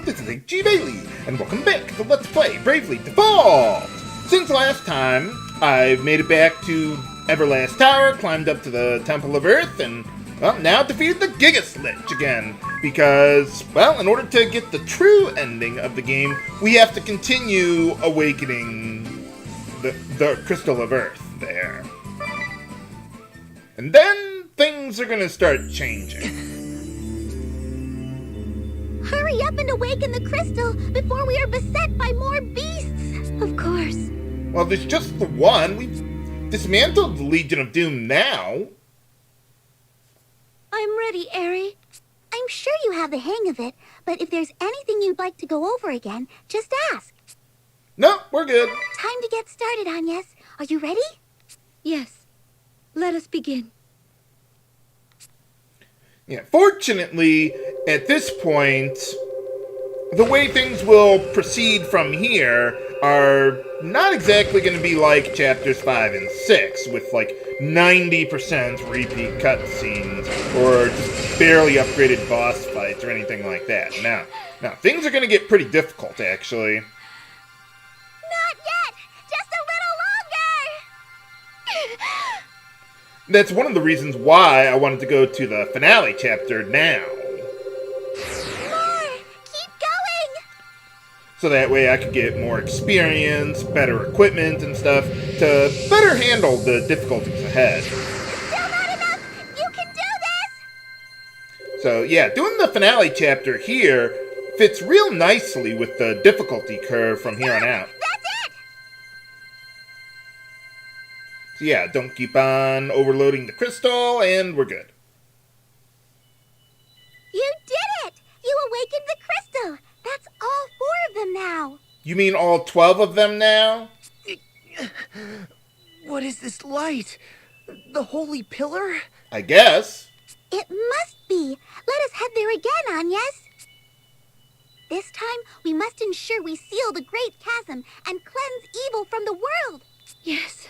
this is H.G. Bailey, and welcome back to Let's Play Bravely Default! Since last time, I've made it back to Everlast Tower, climbed up to the Temple of Earth, and, well, now defeated the Gigas Lich again. Because, well, in order to get the true ending of the game, we have to continue awakening the Crystal of Earth there. And then, things are gonna start changing. Hurry up and awaken the crystal before we are beset by more beasts! Of course. Well, there's just the one. We've dismantled the Legion of Doom now. I'm ready, Aerie. I'm sure you have the hang of it, but if there's anything you'd like to go over again, just ask. No, we're good. Time to get started, Agnès. Are you ready? Yes. Let us begin. Yeah, fortunately, at this point, the way things will proceed from here are not exactly going to be like chapters 5 and 6, with like 90% repeat cutscenes, or just barely upgraded boss fights, or anything like that. Now, things are going to get pretty difficult, actually. Not yet! Just a little longer! That's one of the reasons why I wanted to go to the finale chapter now. More! Keep going! So that way I could get more experience, better equipment and stuff, to better handle the difficulties ahead. Still not enough! You can do this! So yeah, doing the finale chapter here fits real nicely with the difficulty curve from here on out. That's it! So yeah, don't keep on overloading the crystal, and we're good. You did it! You awakened the crystal! That's all 4 of them now! You mean all 12 of them now? What is this light? The holy pillar? I guess. It must be! Let us head there again, Agnès! This time, we must ensure we seal the Great Chasm and cleanse evil from the world! Yes,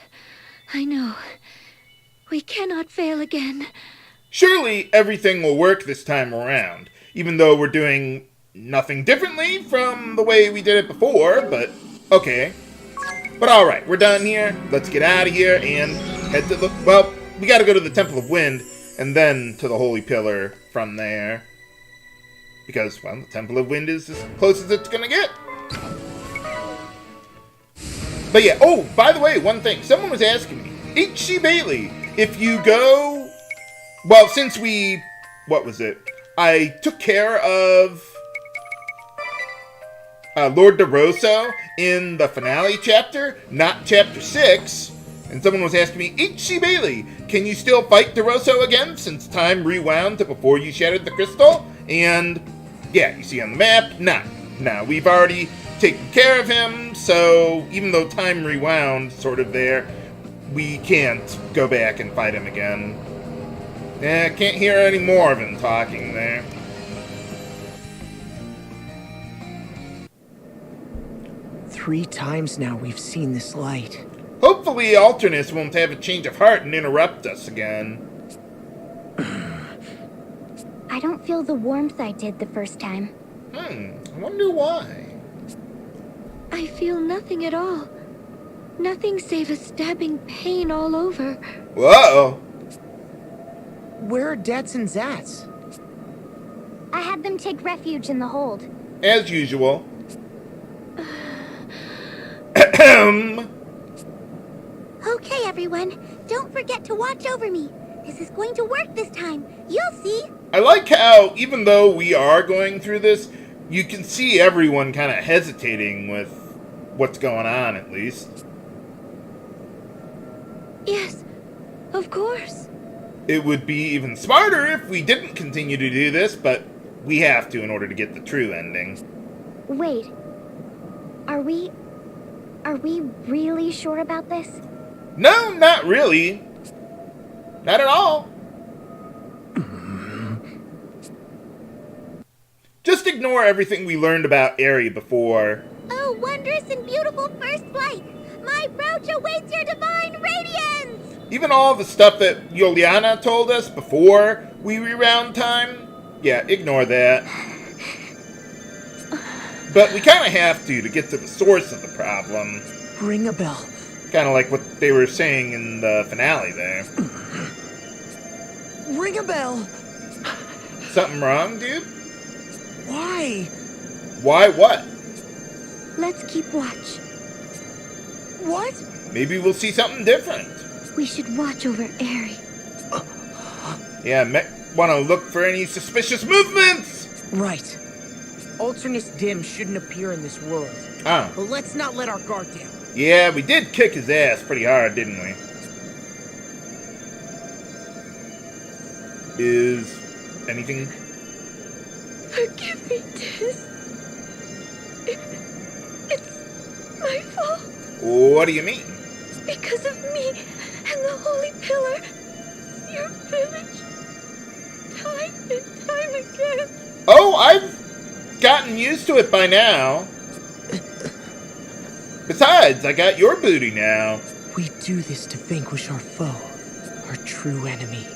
I know. We cannot fail again. Surely everything will work this time around, even though we're doing nothing differently from the way we did it before, but okay. But alright, we're done here. Let's get out of here and head to the... Well, we gotta go to the Temple of Wind, and then to the Holy Pillar from there. Because, well, the Temple of Wind is as close as it's gonna get. But yeah, oh, by the way, one thing. Someone was asking me, H.G. Bailey, if you go... Well, since we... What was it? I took care of Lord DeRosso in the finale chapter, not chapter 6. And someone was asking me, H.G. Bailey, can you still fight DeRosso again since time rewound to before you shattered the crystal? And, yeah, you see on the map, nah, we've already taken care of him, so even though time rewound sort of there, we can't go back and fight him again. I can't hear any more of him talking there. Three times now we've seen this light. Hopefully Alternus won't have a change of heart and interrupt us again. I don't feel the warmth I did the first time. I wonder why. I feel nothing at all. Nothing save a stabbing pain all over. Whoa! Where are Dats and Zats? I had them take refuge in the hold. As usual. Okay, everyone. Don't forget to watch over me. This is going to work this time. You'll see. I like how, even though we are going through this, you can see everyone kind of hesitating with what's going on, at least. Yes, of course. It would be even smarter if we didn't continue to do this, but we have to in order to get the true ending. Wait. Are we really sure about this? No, not really. Not at all. Just ignore everything we learned about Aerie before. Oh, wondrous and beautiful first flight! My brooch awaits your divine radiance! Even all the stuff that Yuliana told us before we rewound time? Yeah, ignore that. But we kind of have to get to the source of the problem. Ringabel. Kind of like what they were saying in the finale there. Ringabel! Something wrong, dude? Why? Why what? Let's keep watch. What? Maybe we'll see something different. We should watch over Aerie. Yeah, want to look for any suspicious movements! Right. Alternus Dim shouldn't appear in this world. Oh. But let's not let our guard down. Yeah, we did kick his ass pretty hard, didn't we? Is anything? Forgive me, Tiz. It's my fault. What do you mean? Because of me and the Holy Pillar. Your village. Time and time again. Oh, I've gotten used to it by now. Besides, I got your booty now. We do this to vanquish our foe, our true enemy,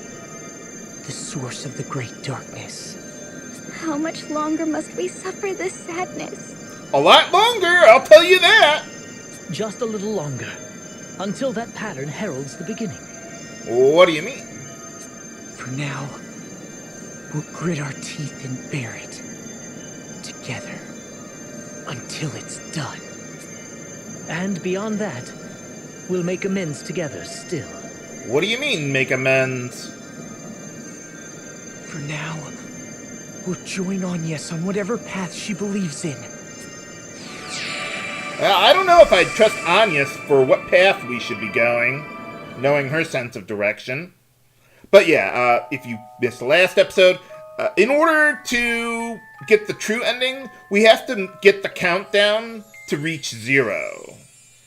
the source of the great darkness. How much longer must we suffer this sadness? A lot longer, I'll tell you that. Just a little longer, until that pattern heralds the beginning. What do you mean? For now, we'll grit our teeth and bear it. Together. Until it's done. And beyond that, we'll make amends together still. What do you mean, make amends? For now, we'll join Agnès on whatever path she believes in. I don't know if I'd trust Agnès for what path we should be going, knowing her sense of direction. But yeah, if you missed the last episode, in order to get the true ending, we have to get the countdown to reach 0.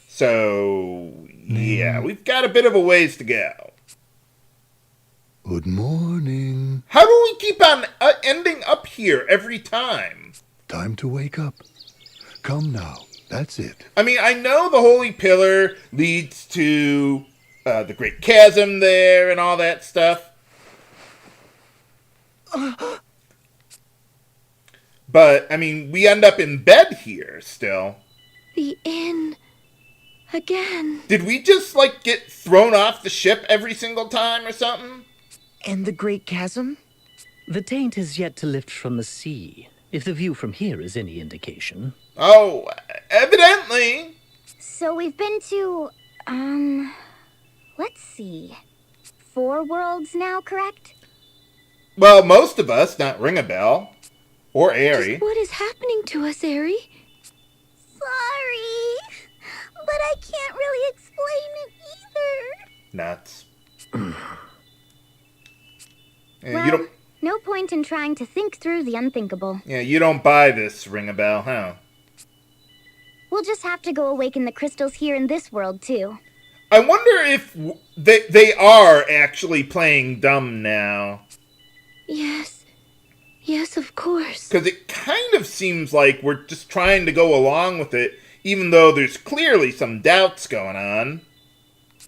So, yeah, we've got a bit of a ways to go. Good morning. How do we keep on ending up here every time? Time to wake up. Come now. That's it. I mean, I know the Holy Pillar leads to the Great Chasm there and all that stuff. But, I mean, we end up in bed here still. The inn. Again. Did we just, like, get thrown off the ship every single time or something? And the Great Chasm? The taint is yet to lift from the sea, if the view from here is any indication. Oh, evidently. So we've been to, let's see, 4 worlds now, correct? Well, most of us, not Ringabel. Or Aerie. Just what is happening to us, Aerie? Sorry, but I can't really explain it either. Nuts. Well, you don't... no point in trying to think through the unthinkable. Yeah, you don't buy this, Ringabel, huh? We'll just have to go awaken the crystals here in this world, too. I wonder if they are actually playing dumb now. Yes. Yes, of course. Because it kind of seems like we're just trying to go along with it, even though there's clearly some doubts going on.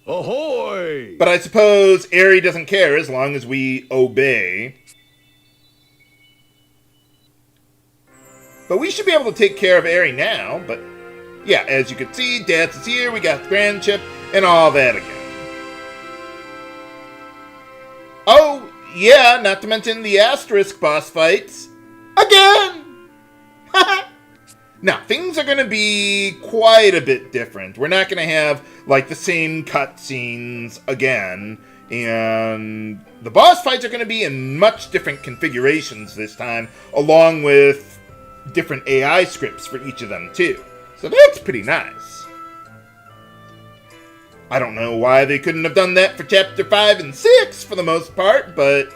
Ahoy! But I suppose Aerie doesn't care as long as we obey. But we should be able to take care of Aerie now, but... yeah, as you can see, Dance is here, we got the Grand Chip, and all that again. Oh, yeah, not to mention the asterisk boss fights. Again! Now, things are going to be quite a bit different. We're not going to have, like, the same cutscenes again. And the boss fights are going to be in much different configurations this time, along with different AI scripts for each of them, too. So that's pretty nice. I don't know why they couldn't have done that for Chapter 5 and 6 for the most part, but,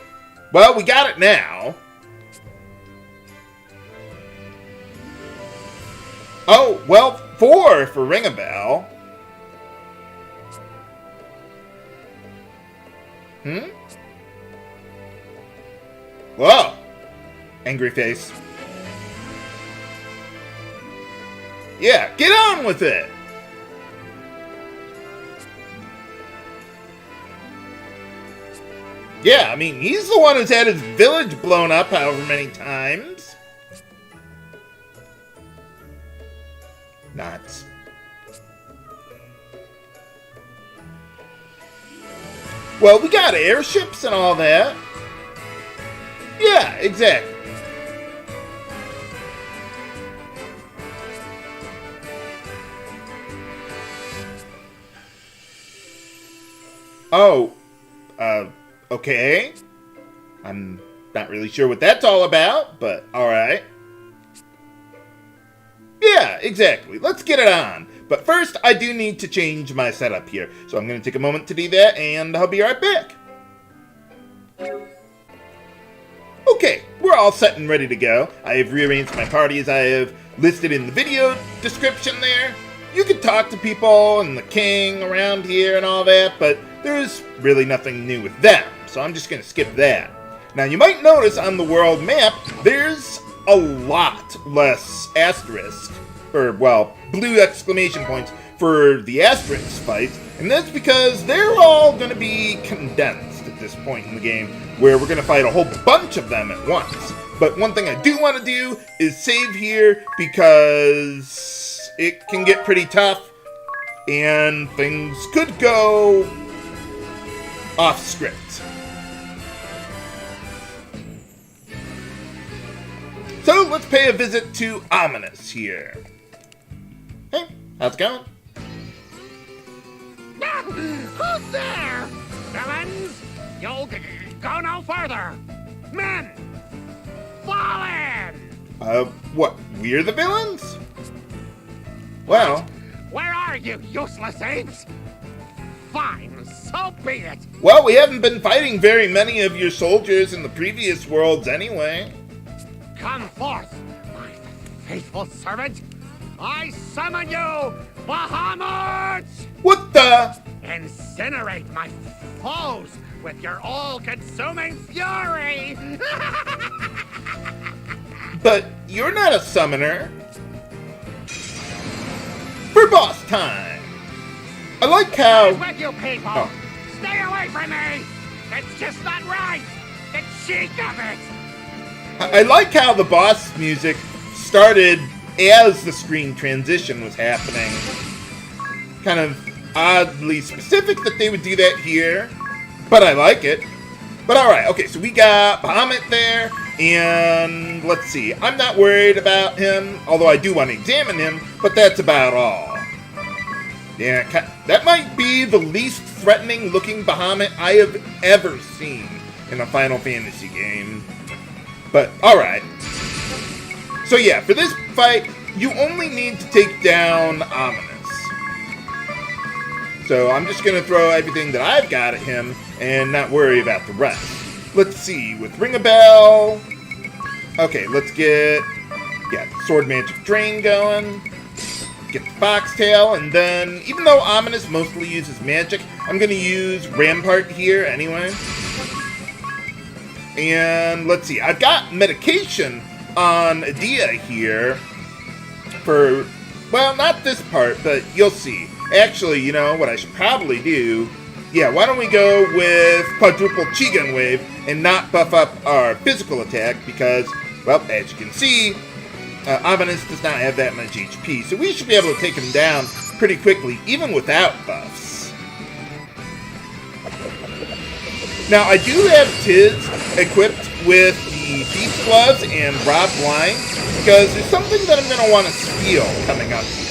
well, we got it now. Oh, well, 4 for Ringabel. Whoa. Angry face. Yeah, get on with it. Yeah, I mean, he's the one who's had his village blown up however many times. Nuts. Well, we got airships and all that. Yeah, exactly. Oh, okay. I'm not really sure what that's all about, but alright. Yeah, exactly. Let's get it on. But first, I do need to change my setup here. So I'm going to take a moment to do that, and I'll be right back. Okay, we're all set and ready to go. I have rearranged my party as I have listed in the video description there. You could talk to people and the king around here and all that, but there's really nothing new with them. So I'm just going to skip that. Now, you might notice on the world map, there's a lot less asterisk, or, well, blue exclamation points for the asterisk fights, and that's because they're all going to be condensed at this point in the game, where we're going to fight a whole bunch of them at once. But one thing I do want to do is save here, because it can get pretty tough, and things could go off script. So let's pay a visit to Ominas here. Hey, how's it going? Who's there? Villains, you'll go no further. Men, fall in! What? We're the villains? Well... Where are you, useless apes? Fine, so be it. Well, we haven't been fighting very many of your soldiers in the previous worlds anyway. Come forth, my faithful servant. I summon you, Bahamut! What the? Incinerate my foes with your all-consuming fury! But you're not a summoner. For boss time. I like how... I'm with you people! Oh. Stay away from me! It's just not right! The cheek of it! I like how the boss music started as the screen transition was happening. Kind of oddly specific that they would do that here, but I like it. But alright, okay, so we got Bahamut there, and let's see. I'm not worried about him, although I do want to examine him, but that's about all. Yeah, that might be the least threatening looking Bahamut I have ever seen in a Final Fantasy game. But, alright. So yeah, for this fight, you only need to take down Ominas. So I'm just going to throw everything that I've got at him and not worry about the rest. Let's see, with Ringabel... Okay, let's get... Yeah, Sword Magic Drain going. Get the Foxtail, and then, even though Ominas mostly uses magic, I'm going to use Rampart here anyway. And let's see, I've got medication on Edea here for, well, not this part, but you'll see. Actually, you know what I should probably do? Yeah, why don't we go with Quadruple Chi-Gun Wave and not buff up our physical attack because, well, as you can see, Ominas does not have that much HP, so we should be able to take him down pretty quickly, even without buffs. Now, I do have Tiz equipped with the Beast Gloves and Rob Blind, because there's something that I'm going to want to steal coming up here.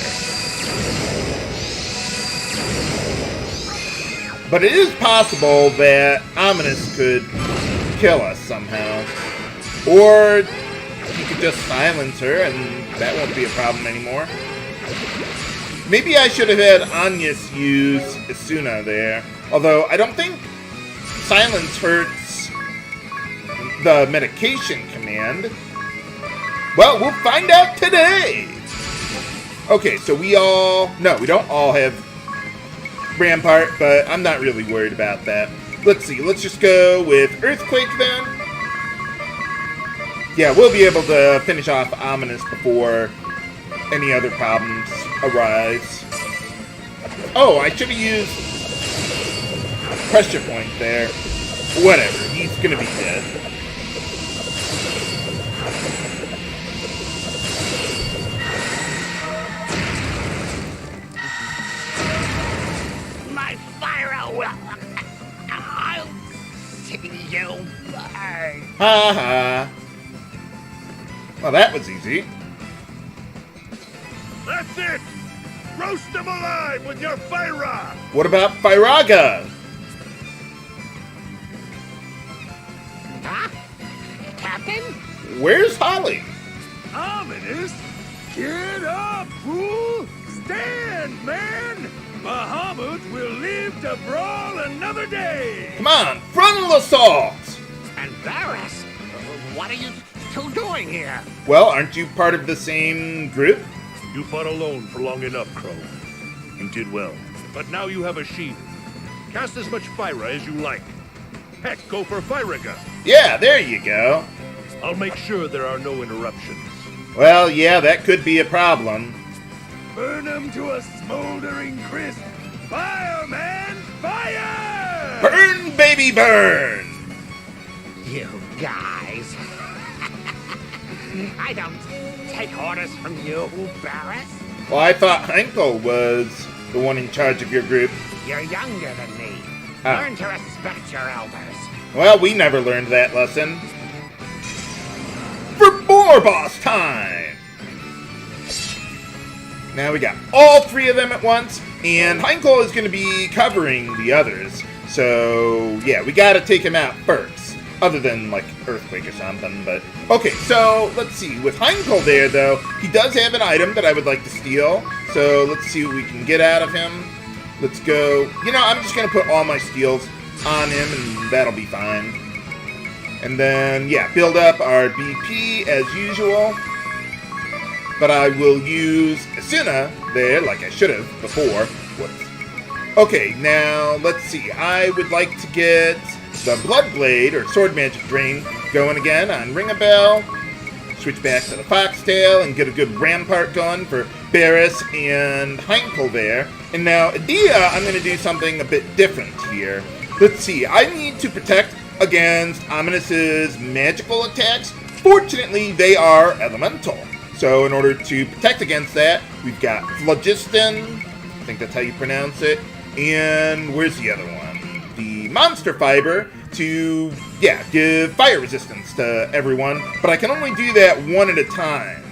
But it is possible that Ominas could kill us somehow. Or he could just silence her, and that won't be a problem anymore. Maybe I should have had Agnès use Isuna there, although I don't think silence hurts the medication command. Well, we'll find out today! Okay, so we don't all have Rampart, but I'm not really worried about that. Let's see, let's just go with Earthquake then. Yeah, we'll be able to finish off Ominas before any other problems arise. Oh, I should have used Pressure Point there. Whatever, he's gonna be dead. You bird. Ha ha. Well, that was easy. That's it! Roast them alive with your Fyra! What about Fyraga? Huh? Captain? Where's Holly? Ominous? Get up, fool! Stand, man! Bahamut will live to brawl another day! Come on, frontal assault! Embarrass? What are you two doing here? Well, aren't you part of the same group? You fought alone for long enough, Crowe. You did well. But now you have a shield. Cast as much Fyra as you like. Heck, go for Fyraga. Yeah, there you go. I'll make sure there are no interruptions. Well, yeah, that could be a problem. Burn them to a smoldering crisp. Fire, man! Fire! Burn, baby, burn! You guys. I don't take orders from you, Barris. Well, I thought Heinkel was the one in charge of your group. You're younger than me. Ah. Learn to respect your elders. Well, we never learned that lesson. For more boss time! Now we got all three of them at once, and Heinkel is going to be covering the others. So, yeah, we got to take him out first. Other than, like, Earthquake or something, but... Okay, so, let's see. With Heinkel there, though, he does have an item that I would like to steal. So, let's see what we can get out of him. Let's go... You know, I'm just going to put all my steals on him, and that'll be fine. And then, yeah, build up our BP as usual. But I will use Asuna there, like I should have before. Whoops. Okay, now, let's see. I would like to get the Blood Blade, or Sword Magic Drain, going again on Ringabel. Switch back to the Foxtail and get a good Rampart going for Barris and Heinkel there. And now, Edea, I'm going to do something a bit different here. Let's see. I need to protect against Ominous's magical attacks. Fortunately, they are elemental. So in order to protect against that, we've got Phlogiston, I think that's how you pronounce it, and where's the other one? The Monster Fiber to, yeah, give fire resistance to everyone, but I can only do that one at a time.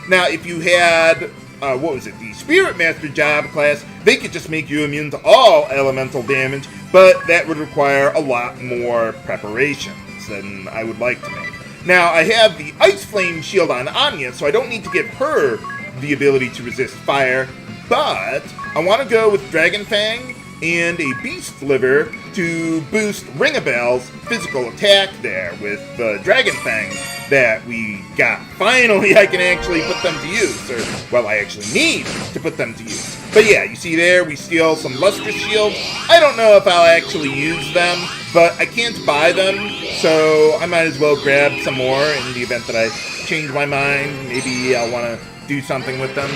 Now, if you had, what was it, the Spirit Master Job class, they could just make you immune to all elemental damage, but that would require a lot more preparations than I would like to make. Now, I have the Ice Flame shield on Anya, so I don't need to give her the ability to resist fire, but I want to go with Dragon Fang and a Beast Liver to boost Ringabel's physical attack there with the Dragon Fang that we got. Finally, I can actually put them to use, or, well, I actually need to put them to use. But yeah, you see there, we steal some Lustrous Shields. I don't know if I'll actually use them, but I can't buy them, so I might as well grab some more in the event that I change my mind. Maybe I'll want to do something with them.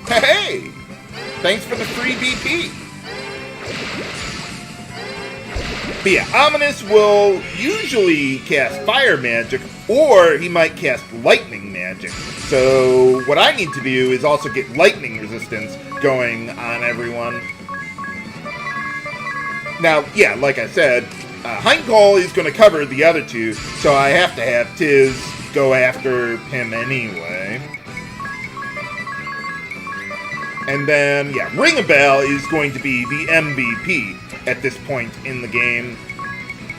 Hey! Thanks for the free BP! But yeah, Ominous will usually cast Fire Magic, or he might cast Lightning Magic. So what I need to do is also get Lightning Resistance going on everyone. Now, yeah, like I said, Heinkel is going to cover the other two, so I have to have Tiz go after him anyway. And then, yeah, Ringabel is going to be the MVP at this point in the game,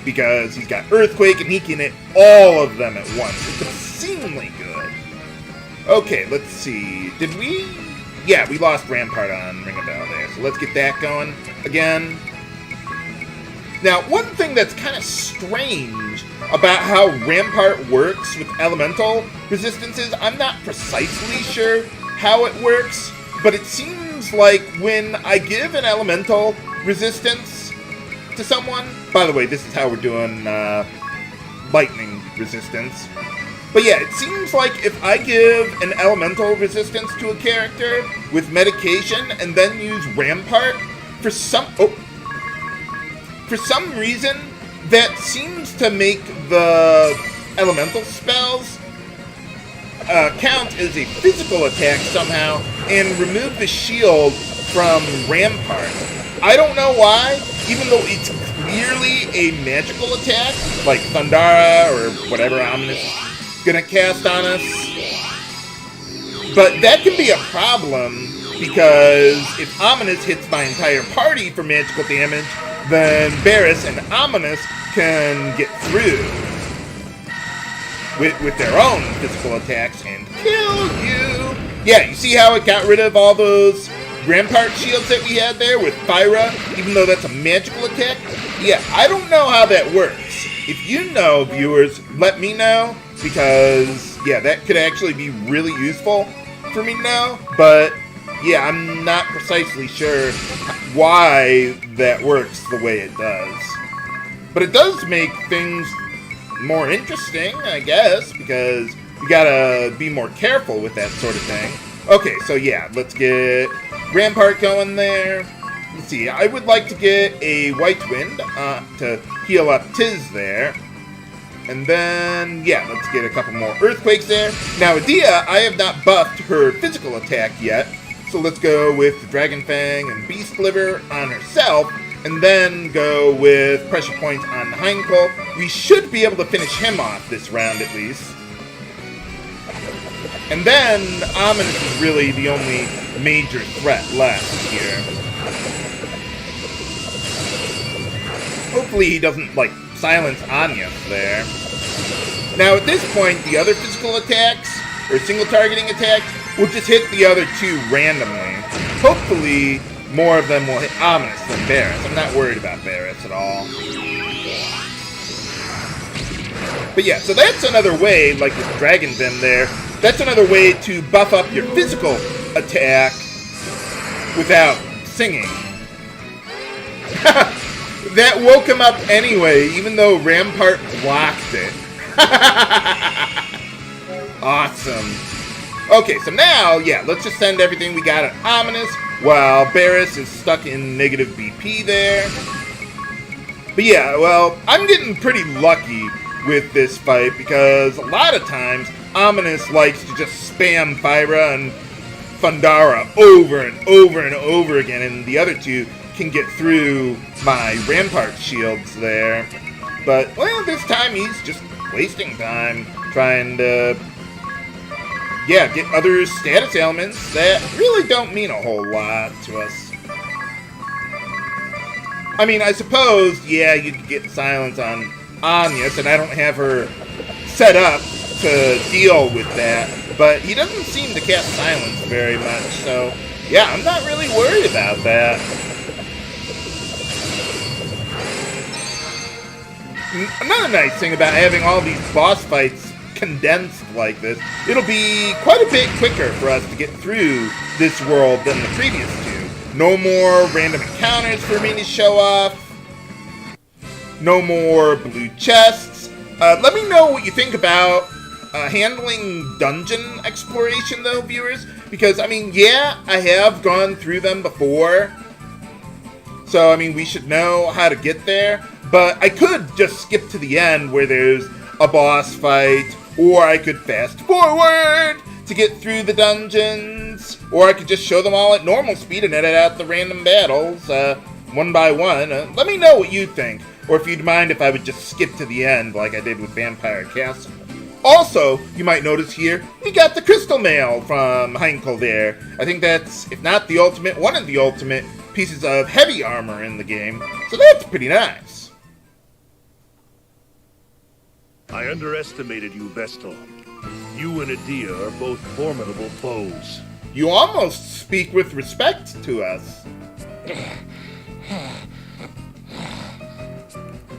because he's got Earthquake and he can hit all of them at once. It's obscenely good. Okay, let's see. Did we? Yeah, we lost Rampart on Ringabel there, so let's get that going again. Now, one thing that's kind of strange about how Rampart works with elemental resistances, I'm not precisely sure how it works, but it seems like when I give an elemental resistance to someone, by the way, this is how we're doing lightning resistance, but yeah, it seems like if I give an elemental resistance to a character with medication and then use Rampart, for some reason, that seems to make the elemental spells count as a physical attack somehow and remove the shield from Rampart. I don't know why, even though it's clearly a magical attack, like Thundara or whatever Ominas is gonna cast on us. But that can be a problem, because if Ominas hits my entire party for magical damage, then Barris and Ominas can get through with their own physical attacks and kill you. Yeah, you see how it got rid of all those Rampart shields that we had there with Fyra, even though that's a magical attack? Yeah, I don't know how that works. If you know, viewers, let me know, because, yeah, that could actually be really useful for me to know, but, yeah, I'm not precisely sure why that works the way it does. But it does make things more interesting, I guess, because you gotta be more careful with that sort of thing. Okay, so yeah, let's get Rampart going there. Let's see, I would like to get a White Wind to heal up Tiz there. And then, yeah, let's get a couple more Earthquakes there. Now, Edea, I have not buffed her physical attack yet, so let's go with the Dragon Fang and Beast Liver on herself, and then go with Pressure Point on Heinkel. We should be able to finish him off this round at least. And then Ominas is really the only major threat left here. Hopefully he doesn't, like, silence Agnès there. Now at this point, the other physical attacks, or single targeting attacks, will just hit the other two randomly. Hopefully more of them will hit Ominas than Barris. I'm not worried about Barris at all. But yeah, so that's another way, like with Dragon Venom there, that's another way to buff up your physical attack without singing. That woke him up anyway, even though Rampart blocked it. Awesome. Okay, so now, yeah, let's just send everything we got at Ominas, while Barris is stuck in negative BP there. But yeah, well, I'm getting pretty lucky with this fight, because a lot of times Ominas likes to just spam Fyra and Thundara over and over and over again, and the other two can get through my Rampart shields there. But, well, this time he's just wasting time trying to, yeah, get other status ailments that really don't mean a whole lot to us. I mean, I suppose, yeah, you could get silence on Agnès, and I don't have her set up to deal with that, but he doesn't seem to cast silence very much, so yeah, I'm not really worried about that. Another nice thing about having all these boss fights condensed like this, it'll be quite a bit quicker for us to get through this world than the previous two. No more random encounters for me to show off. No more blue chests. Let me know what you think about handling dungeon exploration, though, viewers. Because, I mean, yeah, I have gone through them before. So, I mean, we should know how to get there. But I could just skip to the end where there's a boss fight. Or I could fast forward to get through the dungeons. Or I could just show them all at normal speed and edit out the random battles one by one. Let me know what you think. Or if you'd mind if I would just skip to the end like I did with Vampire Castle. Also, you might notice here, we got the Crystal Mail from Heinkel there. I think that's, if not the ultimate, one of the ultimate pieces of heavy armor in the game. So that's pretty nice. I underestimated you, Vestal. You and Edea are both formidable foes. You almost speak with respect to us.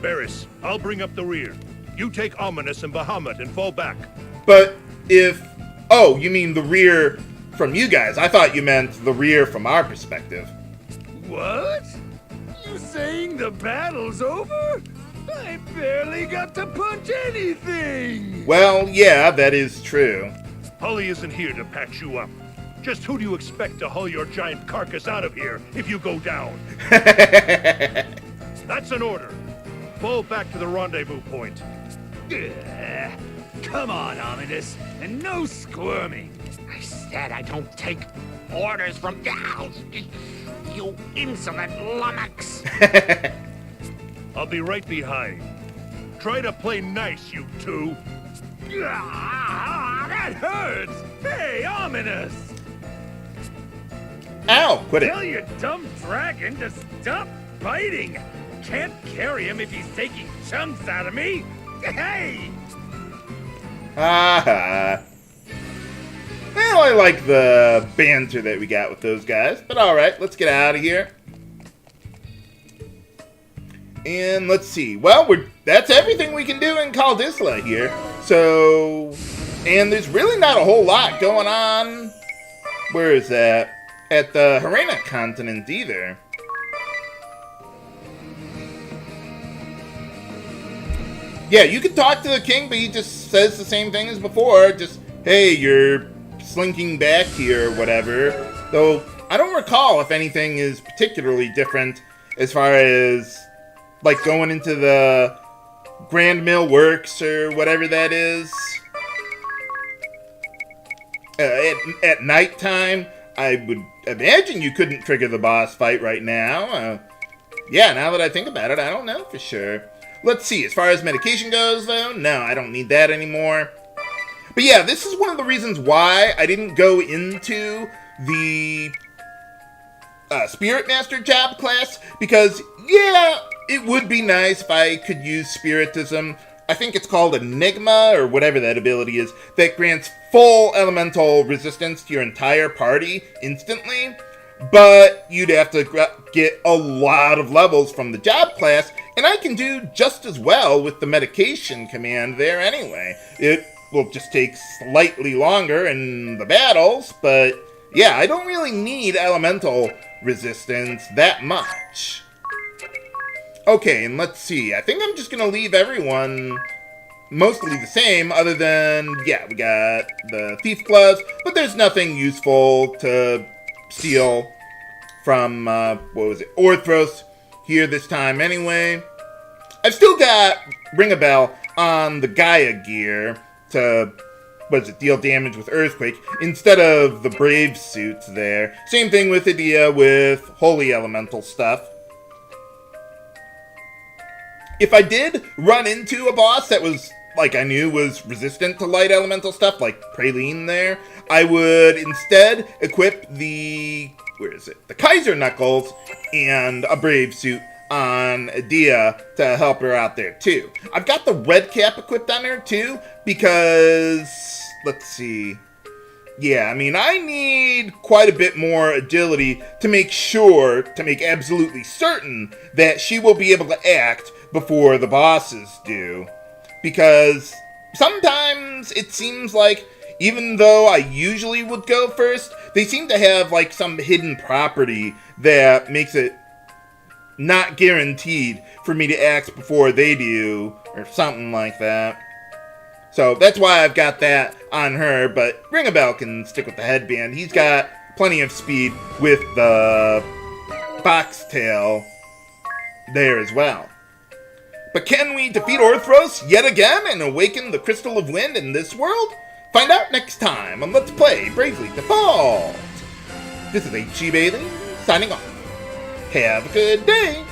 Barris, I'll bring up the rear. You take Ominas and Bahamut and fall back. But if... Oh, you mean the rear from you guys. I thought you meant the rear from our perspective. What? You saying the battle's over? I barely got to punch anything! Well, yeah, that is true. Hully isn't here to patch you up. Just who do you expect to haul your giant carcass out of here if you go down? That's an order. Fall back to the rendezvous point. Come on, Ominas, and no squirming. I said I don't take orders from gals. you insolent lummox! I'll be right behind. Try to play nice, you two. Ah, that hurts! Hey, Ominas! Ow, quit it. Tell your dumb dragon to stop biting! Can't carry him if he's taking chunks out of me! Hey! Haha. Well, I like the banter that we got with those guys. But alright, let's get out of here. And let's see. Well, that's everything we can do in Caldisla here. So, and there's really not a whole lot going on. Where is that? At the Harena continent either. Yeah, you can talk to the king, but he just says the same thing as before. Just, hey, you're slinking back here or whatever. Though, I don't recall if anything is particularly different as far as, like, going into the Grand Mill Works or whatever that is. At nighttime, I would imagine you couldn't trigger the boss fight right now. Yeah, now that I think about it, I don't know for sure. Let's see, as far as medication goes, though, no, I don't need that anymore. But yeah, this is one of the reasons why I didn't go into the Spirit Master job class, because, yeah, it would be nice if I could use Spiritism. I think it's called Enigma, or whatever that ability is, that grants full elemental resistance to your entire party instantly. But you'd have to get a lot of levels from the job class, and I can do just as well with the medication command there anyway. It will just take slightly longer in the battles, but yeah, I don't really need elemental resistance that much. Okay, and let's see. I think I'm just going to leave everyone mostly the same, other than, yeah, we got the thief gloves, but there's nothing useful to steal from, what was it, Orthros here this time anyway. I've still got Ringabel on the Gaia gear to, what is it, deal damage with Earthquake, instead of the Brave suits there. Same thing with Edea with Holy Elemental stuff. If I did run into a boss that was, like, I knew was resistant to light elemental stuff, like Praline there, I would instead equip the, where is it, the Kaiser Knuckles and a Brave suit on Edea to help her out there too. I've got the red cap equipped on her too, because, let's see, yeah, I mean, I need quite a bit more agility to make sure, to make absolutely certain that she will be able to act before the bosses do. Because sometimes it seems like, even though I usually would go first, they seem to have like some hidden property that makes it not guaranteed for me to act before they do, or something like that. So that's why I've got that on her, but Ringabel can stick with the headband. He's got plenty of speed with the foxtail there as well. But can we defeat Orthros yet again and awaken the Crystal of Wind in this world? Find out next time on Let's Play Bravely Default. This is H.G. Bailey, signing off. Have a good day.